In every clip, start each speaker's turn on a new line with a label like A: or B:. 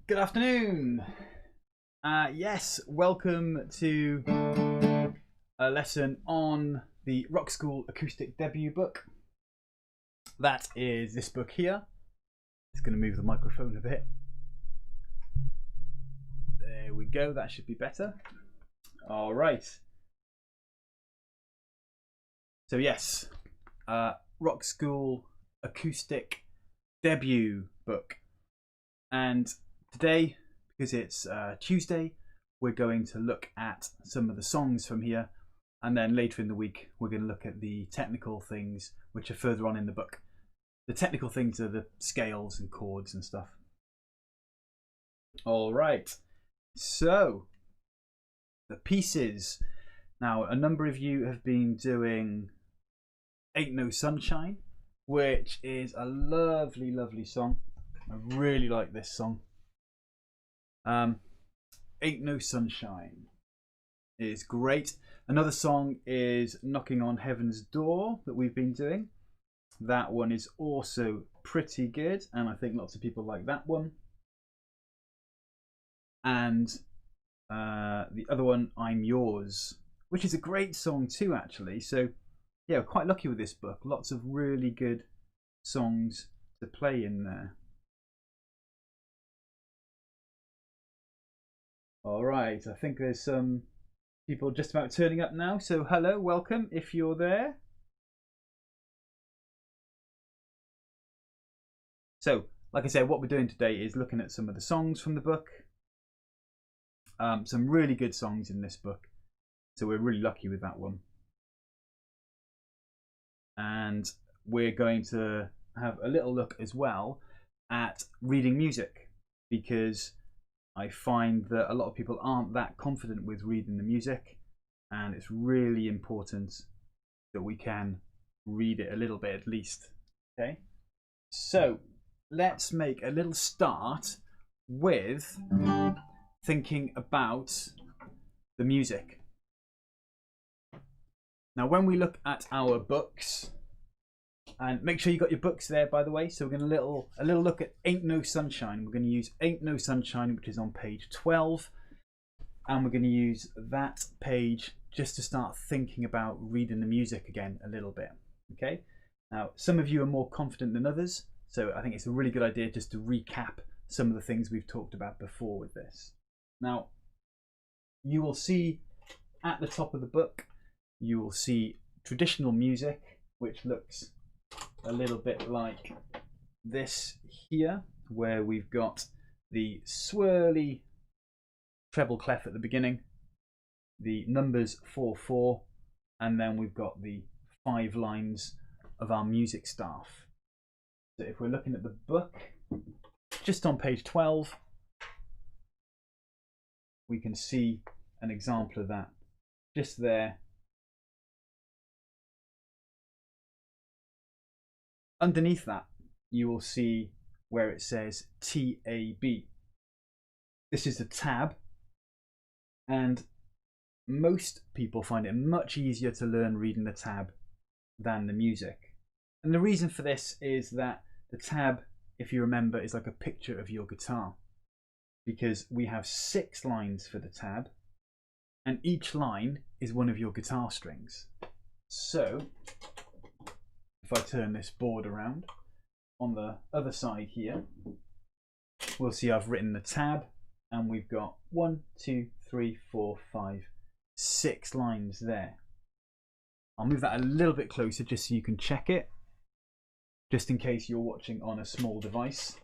A: Good afternoon. Yes, welcome to a lesson on the Rockschool acoustic debut book. That is this book here. It's going to move the microphone a bit. There we go. That should be better. All right. So yes, Rockschool acoustic debut book. And today, because it's Tuesday, we're going to look at some of the songs from here, and then later in the week we're going to look at the technical things which are further on in the book. The technical things are the scales and chords and stuff. All right, so the pieces. Now, a number of you have been doing Ain't No Sunshine, which is a lovely, lovely song. I really like this song. Ain't No Sunshine is great. Another song is Knocking on Heaven's Door that we've been doing. That one is also pretty good, and I think lots of people like that one. And the other one, I'm Yours, which is a great song too, actually. So yeah, we're quite lucky with this book. Lots of really good songs to play in there. All right, I think there's some people just about turning up now. So hello, welcome if you're there. So, like I said, what we're doing today is looking at some of the songs from the book. Some really good songs in this book. So we're really lucky with that one. And we're going to have a little look as well at reading music, because I find that a lot of people aren't that confident with reading the music, and it's really important that we can read it a little bit at least. Okay, so let's make a little start with thinking about the music. Now, when we look at our books, and make sure you got your books there, by the way. So we're going to a little look at Ain't No Sunshine. We're going to use Ain't No Sunshine, which is on page 12. And we're going to use that page just to start thinking about reading the music again a little bit. Okay. Now, some of you are more confident than others, so I think it's a really good idea just to recap some of the things we've talked about before with this. Now, you will see at the top of the book, you will see traditional music, which looks a little bit like this here, where we've got the swirly treble clef at the beginning, the numbers 4/4, and then we've got the 5 lines of our music staff. So if we're looking at the book, just on page 12, we can see an example of that just there. Underneath that, you will see where it says TAB. This is a tab, and most people find it much easier to learn reading the tab than the music. And the reason for this is that the tab, if you remember, is like a picture of your guitar, because we have 6 lines for the tab, and each line is one of your guitar strings. So if I turn this board around, on the other side here, we'll see I've written the tab, and we've got 1, 2, 3, 4, 5, 6 lines there. I'll move that a little bit closer just so you can check it, just in case you're watching on a small device.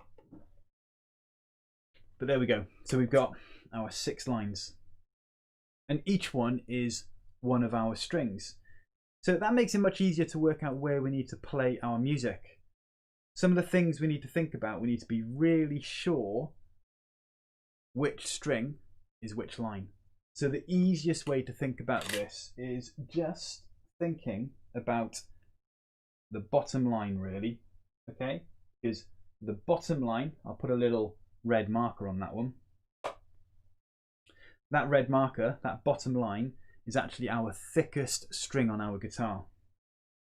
A: But there we go. So we've got our 6 lines, and each one is one of our strings. So that makes it much easier to work out where we need to play our music. Some of the things we need to think about, we need to be really sure which string is which line. So the easiest way to think about this is just thinking about the bottom line, really. Okay? Because the bottom line, I'll put a little red marker on that one. That red marker, that bottom line, is actually our thickest string on our guitar.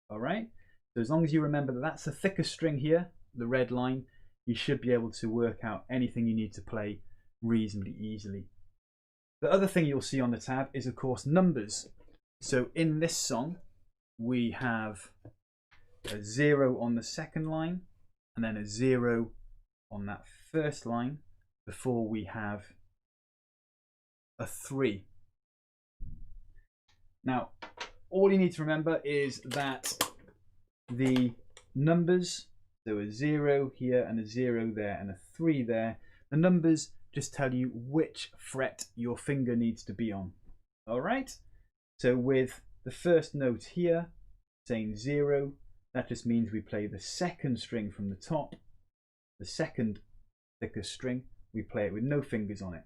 A: All right? So as long as you remember that that's the thickest string here, the red line, you should be able to work out anything you need to play reasonably easily. The other thing you'll see on the tab is, of course, numbers. So in this song, we have a 0 on the second line, and then a 0 on that first line before we have a 3. Now, all you need to remember is that the numbers, so a 0 here and a 0 there and a 3 there, the numbers just tell you which fret your finger needs to be on. All right? So with the first note here saying 0, that just means we play the second string from the top, the second thickest string, we play it with no fingers on it.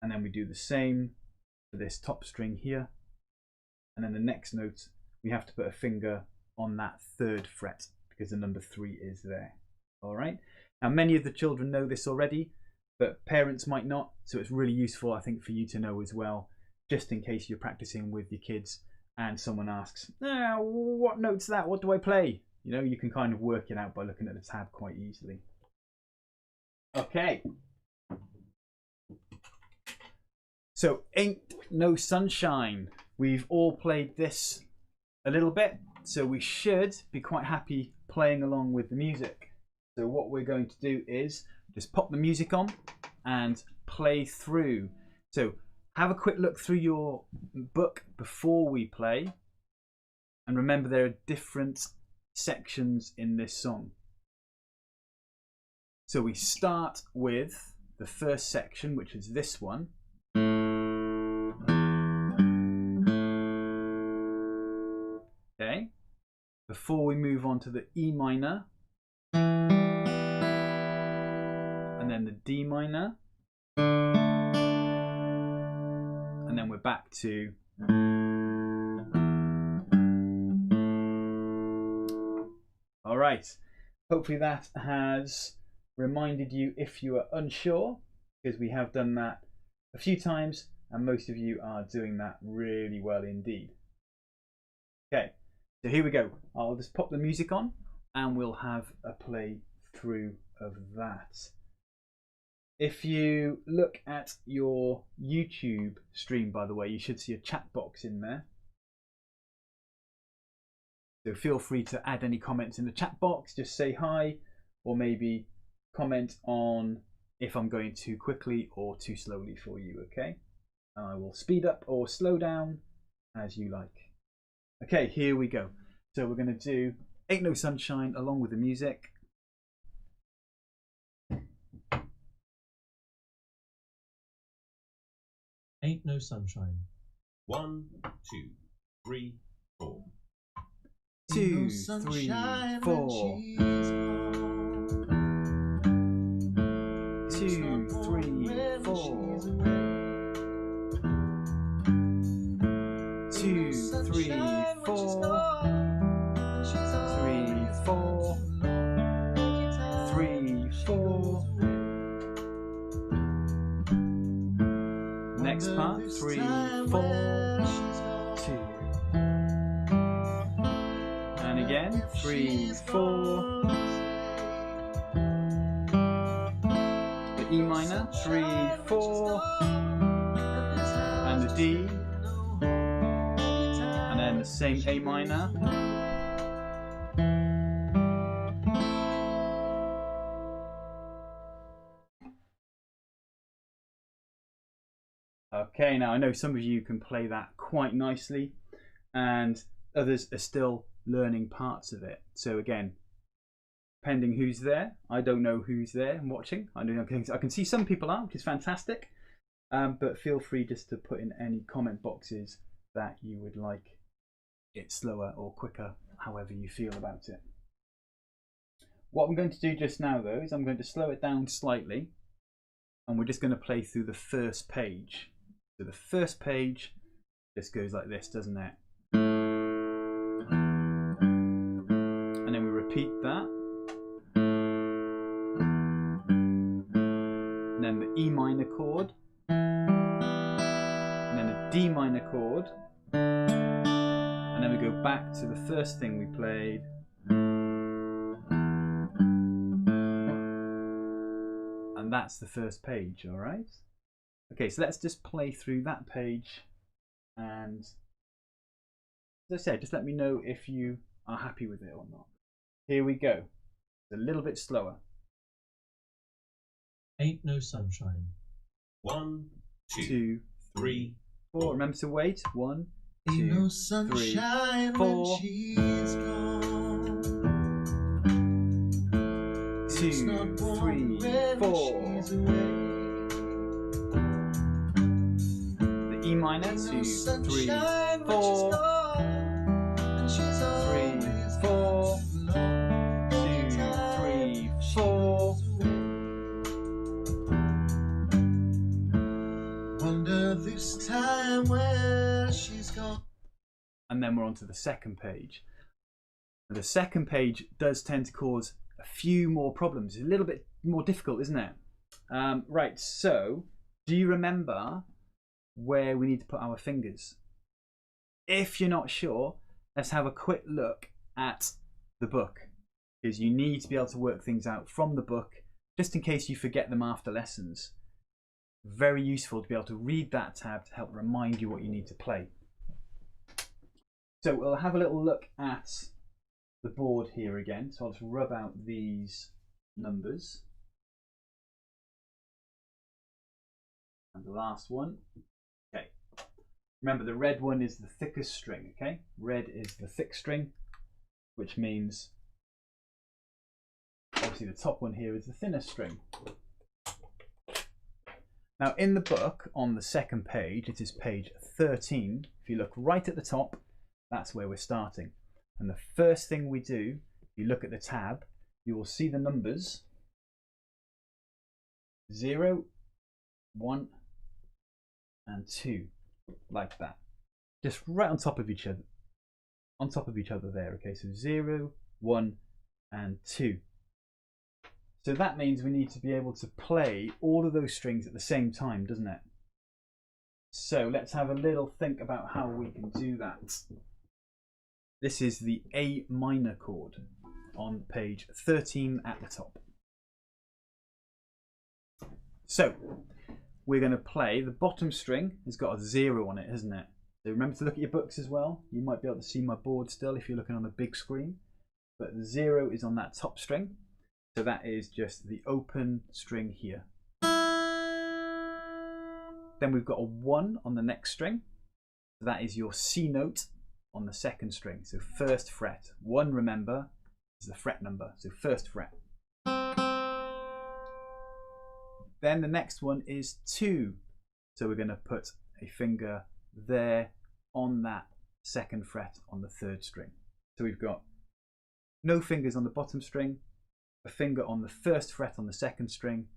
A: And then we do the same for this top string here. And then the next note, we have to put a finger on that third fret because the number 3 is there. All right. Now, many of the children know this already, but parents might not. So it's really useful, I think, for you to know as well, just in case you're practicing with your kids and someone asks, what note's that? What do I play? You know, you can kind of work it out by looking at the tab quite easily. Okay. So, Ain't No Sunshine. We've all played this a little bit, so we should be quite happy playing along with the music. So what we're going to do is just pop the music on and play through. So have a quick look through your book before we play. And remember, there are different sections in this song. So we start with the first section, which is this one. Okay. Before we move on to the E minor, and then the D minor, and then we're back to all right. Hopefully that has reminded you if you are unsure, because we have done that a few times and most of you are doing that really well indeed. Okay, so here we go. I'll just pop the music on and we'll have a play through of that. If you look at your YouTube stream, by the way, you should see a chat box in there. So feel free to add any comments in the chat box. Just say hi, or maybe comment on if I'm going too quickly or too slowly for you, okay? And I will speed up or slow down as you like. Okay, here we go. So we're going to do Ain't No Sunshine along with the music.
B: Ain't no sunshine. 1, 2, 3, 4.
A: 2, 3, 4. 2, 3, 4. 2, 3, 4. 3, 4. 3, 4. Next part, 3, 4, 2. And again, 3, 4. The E minor, 3, 4. And the D. And then the same A minor. Okay, now I know some of you can play that quite nicely and others are still learning parts of it. So again, depending who's there, I don't know who's there and watching. I can see some people are, which is fantastic. But feel free just to put in any comment boxes that you would like it slower or quicker, however you feel about it. What I'm going to do just now though is I'm going to slow it down slightly and we're just going to play through the first page. So the first page just goes like this, doesn't it? And then we repeat that. And then the E minor chord. And then the D minor chord. And then we go back to the first thing we played. And that's the first page, all right? Okay, so let's just play through that page. And as I said, just let me know if you are happy with it or not. Here we go. It's a little bit slower.
B: Ain't no sunshine. 1, 2, 3,
A: 4. Remember to wait. 1, 2,
C: Ain't no
A: 3,
C: sunshine
A: 4.
C: when she's gone.
A: 2,
C: It's not warm
A: 3,
C: when
A: 4.
C: she's away.
A: The E minor.
C: Ain't
A: 2,
C: no
A: 3,
C: sunshine when she's
A: 4.
C: gone. And she's
A: 3,
C: always
A: 4.
C: alone.
A: 2, 3, 4.
C: Wonder this time where she's gone.
A: And then we're on to the second page. The second page does tend to cause a few more problems. It's a little bit more difficult, isn't it? Right, so do you remember where we need to put our fingers? If you're not sure, let's have a quick look at the book, because you need to be able to work things out from the book just in case you forget them after lessons. Very useful to be able to read that tab to help remind you what you need to play. So we'll have a little look at the board here again. So I'll just rub out these numbers. And the last one. Okay. Remember, the red one is the thickest string, okay? Red is the thick string, which means obviously the top one here is the thinnest string. Now in the book, on the second page, it is page 13. If you look right at the top, that's where we're starting. And the first thing we do, if you look at the tab, you will see the numbers 0, 1, and 2, like that. Just right on top of each other. On top of each other there, okay? So 0, 1, and 2. So that means we need to be able to play all of those strings at the same time, doesn't it? So let's have a little think about how we can do that. This is the A minor chord on page 13 at the top. So we're going to play, the bottom string has got a 0 on it, hasn't it? So remember to look at your books as well. You might be able to see my board still if you're looking on a big screen. But the 0 is on that top string. So that is just the open string here. Then we've got a 1 on the next string. So that is your C note on the second string. So first fret. 1, remember, is the fret number. So first fret. Then the next one is 2. So we're going to put a finger there on that second fret on the third string. So we've got no fingers on the bottom string, a finger on the first fret on the second string,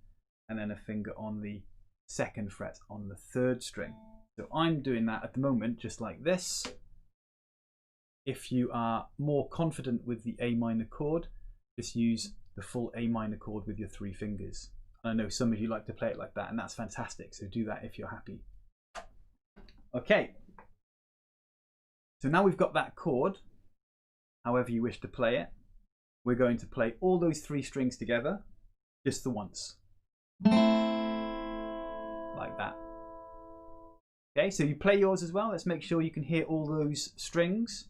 A: and then a finger on the second fret on the third string. So I'm doing that at the moment just like this. If you are more confident with the A minor chord, just use the full A minor chord with your 3 fingers. I know some of you like to play it like that, and that's fantastic, so do that if you're happy. Okay, so now we've got that chord, however you wish to play it. We're going to play all those 3 strings together, just the once. Like that. Okay, so you play yours as well. Let's make sure you can hear all those strings.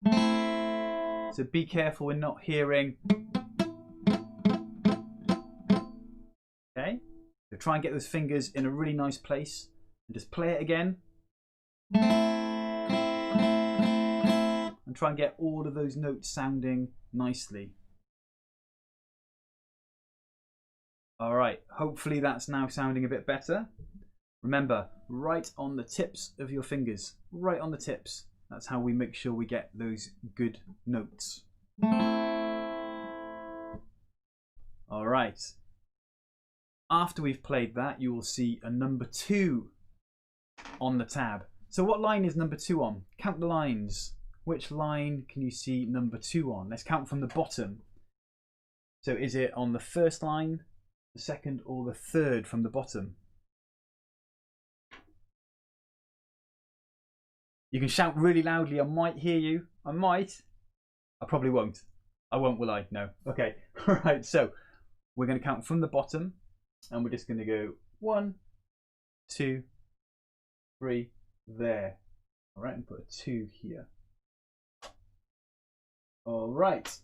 A: So be careful in not hearing. Okay, so try and get those fingers in a really nice place and just play it again. And try and get all of those notes sounding nicely. All right, hopefully that's now sounding a bit better. Remember, right on the tips of your fingers, right on the tips. That's how we make sure we get those good notes. All right. After we've played that, you will see a number 2 on the tab. So what line is number 2 on? Count the lines. Which line can you see number 2 on? Let's count from the bottom. So is it on the first line, the second, or the third from the bottom? You can shout really loudly. I might hear you. I might. I probably won't. I won't, will I? No. Okay. All right. So we're going to count from the bottom. And we're just going to go 1, 2, 3, there. All right, and put a 2 here. All right.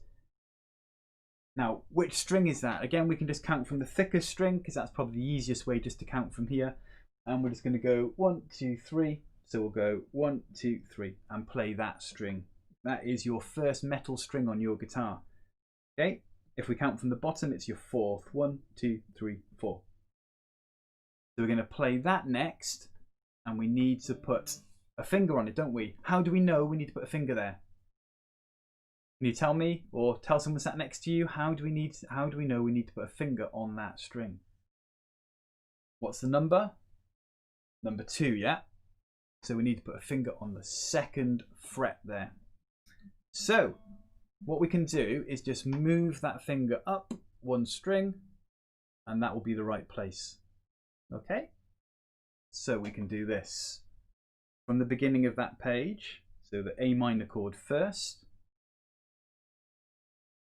A: Now, which string is that? Again, we can just count from the thickest string because that's probably the easiest way just to count from here. And we're just going to go 1, 2, 3. So we'll go 1, 2, 3 and play that string. That is your first metal string on your guitar. Okay, if we count from the bottom, it's your fourth. 1, 2, 3, 4. So we're going to play that next, and we need to put a finger on it, don't we? How do we know we need to put a finger there? Can you tell me, or tell someone sat next to you, how do we know we need to put a finger on that string? What's the number? Number 2, yeah? So we need to put a finger on the 2nd fret there. So what we can do is just move that finger up 1 string, and that will be the right place. Okay? So we can do this from the beginning of that page. So the A minor chord first.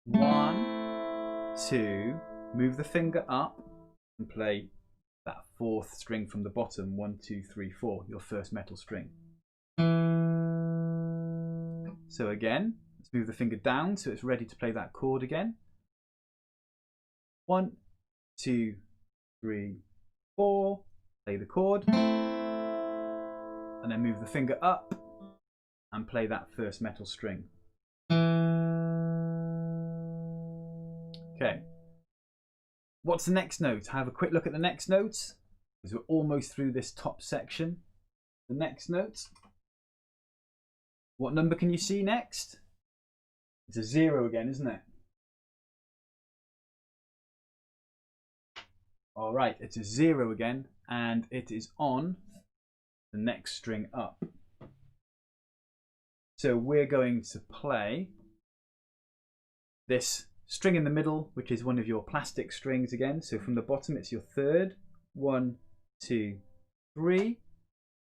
A: 1, 2, move the finger up and play that 4th string from the bottom. 1, 2, 3, 4, your first metal string. So again, let's move the finger down so it's ready to play that chord again. 1, 2, 3, 4, play the chord, and then move the finger up and play that first metal string. Okay. What's the next note? Have a quick look at the next note, because we're almost through this top section. The next note. What number can you see next? It's a 0 again, isn't it? All right, it's a 0 again, and it is on the next string up. So we're going to play this string in the middle, which is one of your plastic strings again. So from the bottom, it's your 3rd. 1, 2, 3.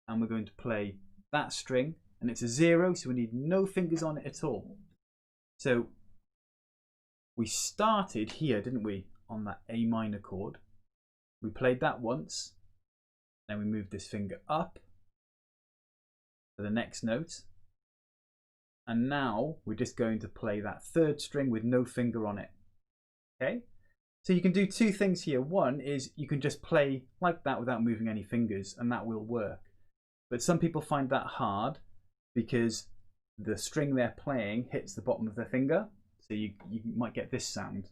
A: And we're going to play that string. And it's a 0, so we need no fingers on it at all. So we started here, didn't we, on that A minor chord. We played that once. Then we moved this finger up for the next note. And now we're just going to play that 3rd string with no finger on it. Okay? So you can do 2 things here. One is you can just play like that without moving any fingers, and that will work. But some people find that hard because the string they're playing hits the bottom of their finger. So you might get this sound.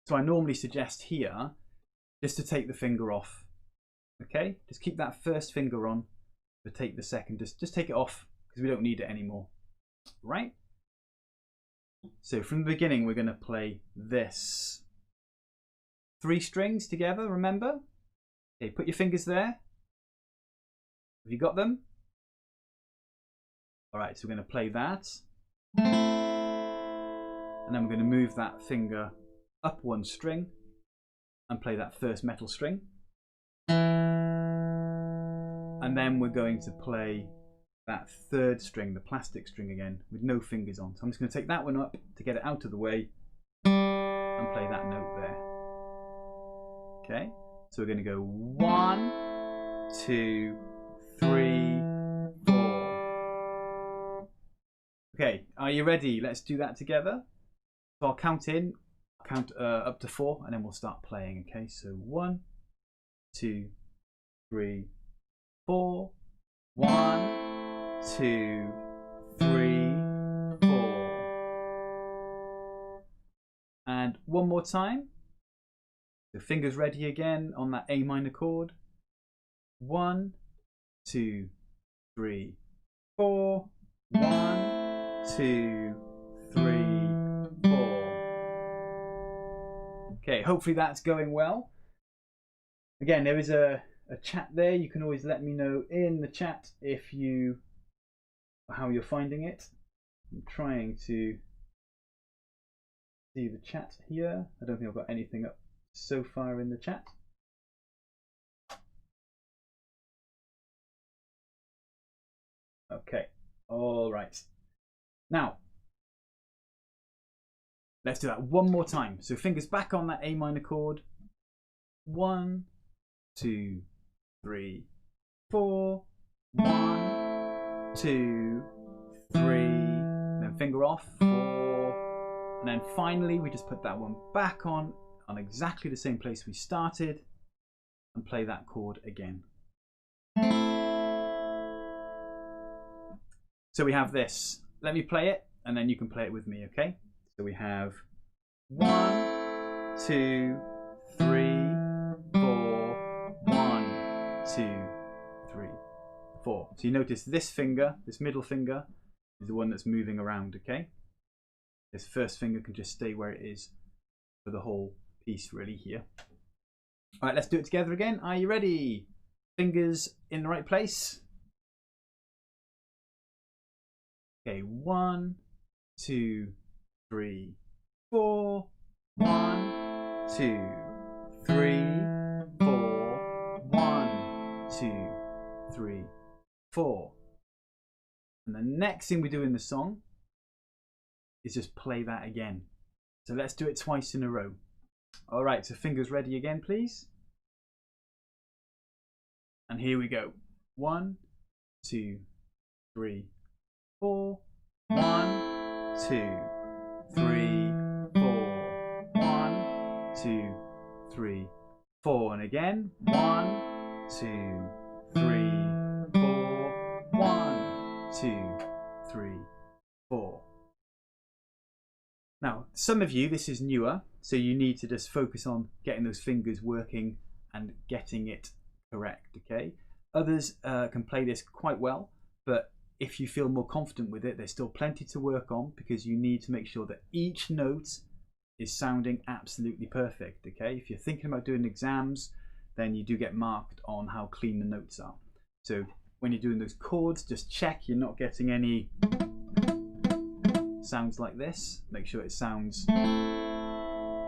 A: So I normally suggest here just to take the finger off. Okay? Just keep that first finger on, but take the second. Just take it off, because we don't need it anymore. Right? So from the beginning, we're going to play this. 3 strings together, remember? Okay, put your fingers there. Have you got them? All right, so we're going to play that. And then we're going to move that finger up 1 string and play that first metal string. And then we're going to play that 3rd string, the plastic string again, with no fingers on. So I'm just going to take that one up to get it out of the way and play that note there. Okay, so we're going to go 1, 2, 3, 4. Okay, are you ready? Let's do that together. So I'll count up to 4, and then we'll start playing. Okay, so 1, 2, 3, 4. 1, 2, 3, 4. And one more time. The fingers ready again on that A minor chord. 1, 2, 3, 4. 1, 2, 3, 4. Okay, hopefully that's going well. Again, there is a chat there. You can always let me know in the chat if how you're finding it. I'm trying to see the chat here. I don't think I've got anything up so far in the chat. Okay, all right. Now, Let's do that one more time. So fingers back on that A minor chord. 1, 2, 3, 4. 1, 2, 3. Then finger off. 4. And then finally we just put that one back on exactly the same place we started and play that chord again. So we have this. Let me play it and then you can play it with me, okay? So we have 1, 2, 3, 4. 1, 2, 3, 4. So you notice this finger, this middle finger, is the one that's moving around, okay? This first finger can just stay where it is for the whole piece really here. All right, let's do it together again. Are you ready? Fingers in the right place. Okay, 1, 2, 3, 4. 1, 2, 3, 4. 1, 2, 3, 4. And the next thing we do in the song is just play that again. So let's do it twice in a row. All right, so fingers ready again, please. And here we go. 1, 2, 3, 4. 1, 2, 3, 4. 1, 2, 3, 4. And again. 1, 2, 3, 4. 1, 2, 3, 4. Now, some of you, this is newer, so you need to just focus on getting those fingers working and getting it correct, okay? Others can play this quite well, but if you feel more confident with it, there's still plenty to work on because you need to make sure that each note is sounding absolutely perfect, okay? If you're thinking about doing exams, then you do get marked on how clean the notes are. So when you're doing those chords, just check you're not getting any sounds like this. Make sure it sounds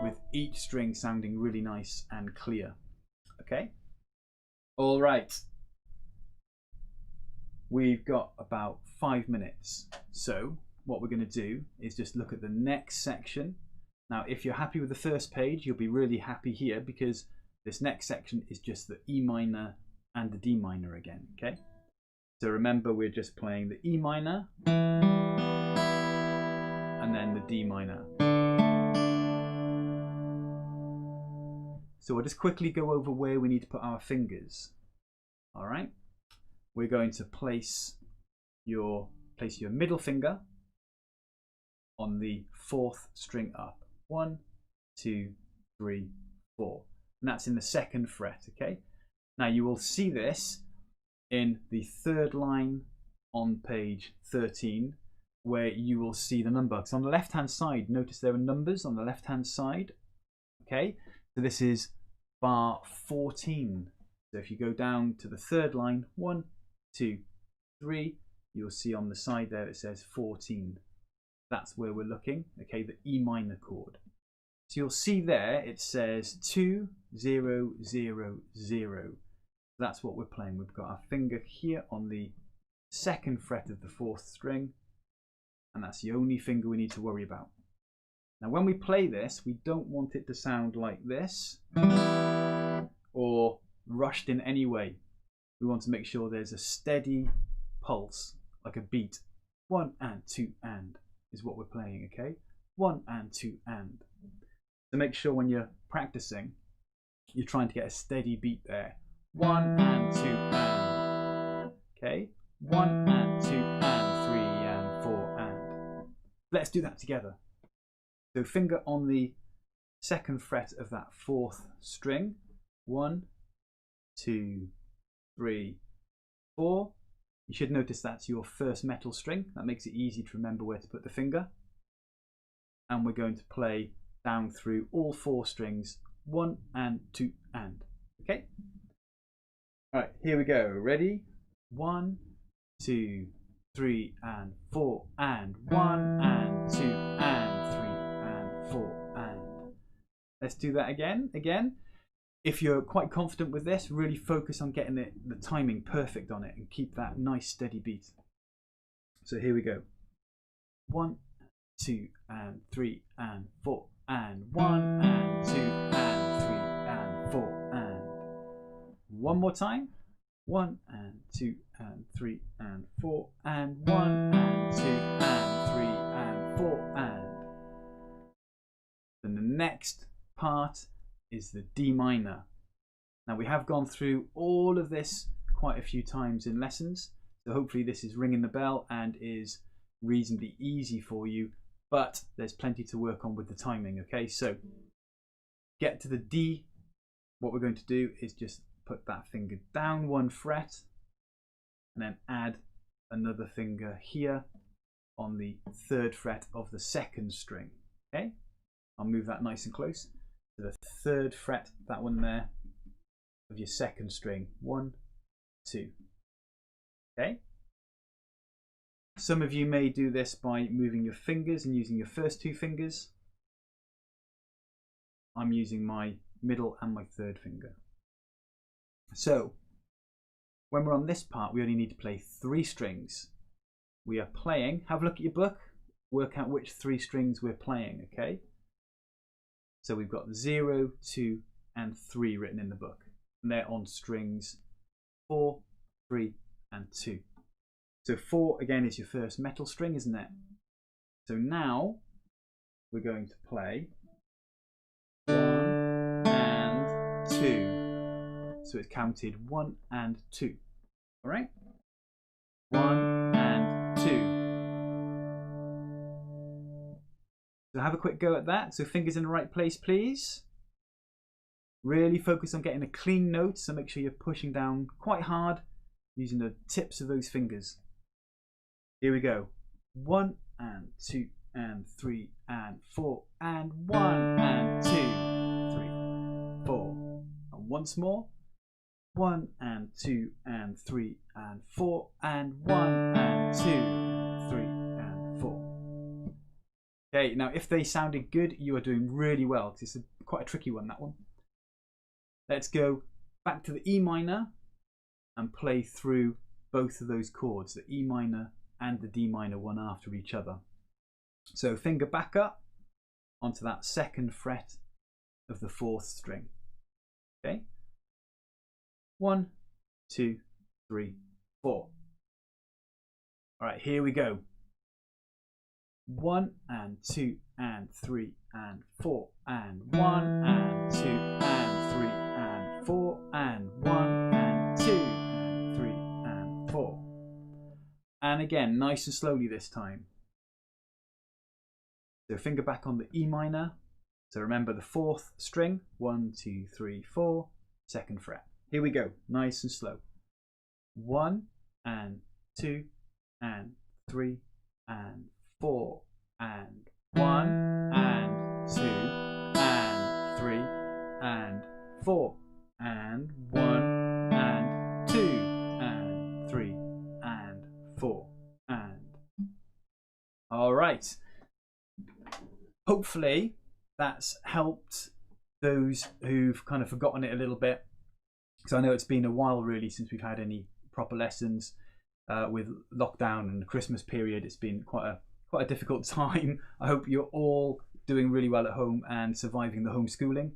A: with each string sounding really nice and clear. Okay? All right. We've got about 5 minutes. So what we're going to do is just look at the next section. Now, if you're happy with the first page, you'll be really happy here because this next section is just the E minor and the D minor again, okay? So remember, we're just playing the E minor and then the D minor. So we'll just quickly go over where we need to put our fingers. All right, we're going to place your middle finger on the 4th string up. 1, 2, 3, 4, and that's in the 2nd fret. Okay, now you will see this in the 3rd line on page 13, where you will see the number. So on the left hand side, notice there are numbers on the left hand side. Okay, so this is bar 14. So if you go down to the 3rd line, 1, 2, 3, you'll see on the side there it says 14. That's where we're looking, okay, the E minor chord. So you'll see there it says 2, 0, 0, 0. That's what we're playing. We've got our finger here on the 2nd fret of the 4th string, and that's the only finger we need to worry about. Now when we play this, we don't want it to sound like this or rushed in any way. We want to make sure there's a steady pulse, like a beat. 1 and 2 and is what we're playing, okay? 1 and 2 and. So make sure when you're practicing, you're trying to get a steady beat there. 1 and 2 and. Okay? 1 and 2 and 3 and 4 and. Let's do that together. So finger on the 2nd fret of that 4th string. 1, 2, 3, 4. You should notice that's your 1st metal string. That makes it easy to remember where to put the finger. And we're going to play down through all 4 strings. 1 and 2 and. Okay? All right, here we go. Ready? 1, 2, 3 and 4 and 1 and 2 and 3 and 4 and. Let's do that again. If you're quite confident with this, really focus on getting the timing perfect on it and keep that nice steady beat. So here we go. 1, 2 and 3 and 4 and 1 and 2 and 3 and 4 and one more time. 1 and 2 and 3 and 4 and 1 and 2 and 3 and 4 and then the next part is the D minor. Now we have gone through all of this quite a few times in lessons, so hopefully this is ringing the bell and is reasonably easy for you, but there's plenty to work on with the timing. Okay, so get to the D. What we're going to do is just put that finger down 1 fret and then add another finger here on the 3rd fret of the 2nd string. Okay, I'll move that nice and close to the 3rd fret, that one there, of your 2nd string. 1, 2. Okay, some of you may do this by moving your fingers and using your first 2 fingers. I'm using my middle and my 3rd finger. So when we're on this part, we only need to play 3 strings. We are playing, have a look at your book, work out which 3 strings we're playing. Okay, so we've got 0, 2 and 3 written in the book, and they're on strings 4, 3 and 2. So 4 again is your first metal string, isn't it? So now we're going to play 1 and 2. So it's counted 1 and 2. All right? 1 and 2. So have a quick go at that. So fingers in the right place, please. Really focus on getting a clean note, so make sure you're pushing down quite hard using the tips of those fingers. Here we go. 1 and 2 and 3 and 4 and 1 and 2, 3, 4. And once more. 1 and 2 and 3 and 4 and 1 and 2, 3 and 4. Okay, now if they sounded good, you are doing really well. It's quite a tricky one, that one. Let's go back to the E minor and play through both of those chords, the E minor and the D minor, one after each other. So finger back up onto that 2nd fret of the 4th string. Okay, 1, 2, 3, 4. All right, here we go. 1 and 2 and 3 and 4 and 1 and 2 and 3 and 4 and 1 and 2 and 3 and 4. And again, nice and slowly this time. So finger back on the E minor. So remember the 4th string, 1, 2, 3, 4, 2nd fret. Here we go, nice and slow. 1 and 2 and 3 and 4 and 1 and 2 and 3 and 4 and 1 and 2 and 3 and 4 and. All right. Hopefully that's helped those who've kind of forgotten it a little bit, because I know it's been a while really since we've had any proper lessons with lockdown and the Christmas period. It's been quite a difficult time. I hope you're all doing really well at home and surviving the homeschooling.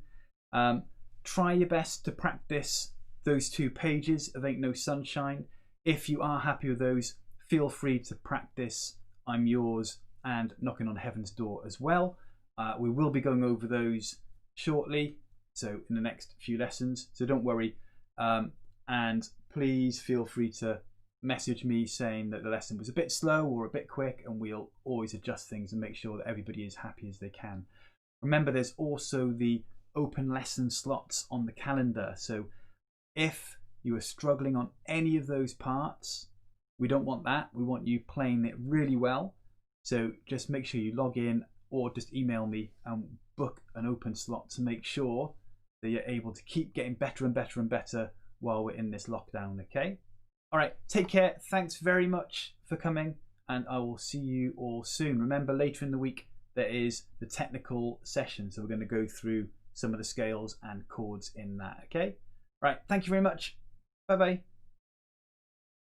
A: Try your best to practice those 2 pages of Ain't No Sunshine. If you are happy with those, feel free to practice I'm Yours and Knocking on Heaven's Door as well. We will be going over those shortly, so in the next few lessons, so don't worry. And please feel free to message me saying that the lesson was a bit slow or a bit quick, and we'll always adjust things and make sure that everybody is happy as they can. Remember, there's also the open lesson slots on the calendar, so if you are struggling on any of those parts, we don't want that. We want you playing it really well. So just make sure you log in or just email me and book an open slot to make sure that you're able to keep getting better and better and better while we're in this lockdown. Okay, all right, take care. Thanks very much for coming, and I will see you all soon. Remember, later in the week there is the technical session, so we're going to go through some of the scales and chords in that. Okay, right, thank you very much. Bye bye.